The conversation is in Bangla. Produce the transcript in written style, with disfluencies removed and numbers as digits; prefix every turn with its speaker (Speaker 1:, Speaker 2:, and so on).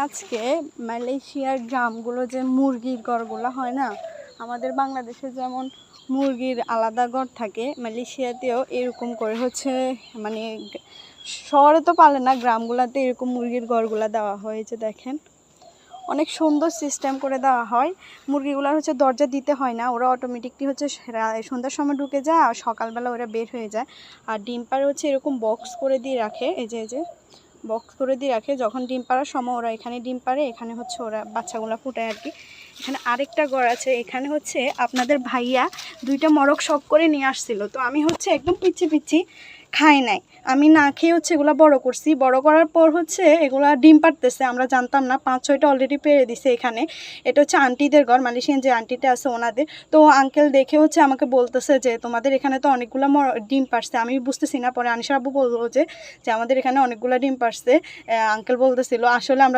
Speaker 1: আজকে মালয়েশিয়ার গ্রামগুলো যে মুরগির ঘরগুলো হয় না, আমাদের বাংলাদেশে যেমন মুরগির আলাদা ঘর থাকে, মালয়েশিয়াতেও এরকম করে হচ্ছে মানে শহরে তো পালে না, গ্রামগুলোতে এরকম মুরগির ঘরগুলো দেওয়া হয়েছে। দেখেন অনেক সুন্দর সিস্টেম করে দেওয়া হয়। মুরগিগুলোর হচ্ছে দরজা দিতে হয় না, ওরা অটোমেটিকলি হচ্ছে সন্ধ্যার সময় ঢুকে যায় আর সকালবেলা ওরা বের হয়ে যায়। আর ডিম পাড়ে হচ্ছে এরকম বক্স করে দিয়ে রাখে, এই যে বক্স করে দিয়ে রাখে, যখন ডিম পাড়ার সময় ওরা এখানে ডিম পাড়ে, এখানে হচ্ছে ওরা বাচ্চাগুলো ফুটায় আর কি। এখানে আরেকটা ঘর আছে, এখানে হচ্ছে আপনাদের ভাইয়া 2টা মরক শখ করে নিয়ে আসছিল, তো আমি হচ্ছে একদম পিচ্ছি খাই নাই, আমি না খেয়ে হচ্ছে এগুলো বড় করছি। বড় করার পর হচ্ছে এগুলা ডিম পাড়তেছে, আমরা জানতাম না, 5-6টা অলরেডি পেরে দিছে এখানে। এটা হচ্ছে আন্টিদের ঘর, মালয়েশিয়ান যে আন্টিটা আছে ওনাদের। তো আঙ্কেল দেখে হচ্ছে আমাকে বলতেছে যে তোমাদের এখানে তো অনেকগুলো ডিম পারছে। আমি বুঝতেছি না, পরে আনিশা আব্বু বললো যে আমাদের এখানে অনেকগুলো ডিম পারছে। আঙ্কেল বলতেছিল আসলে আমরা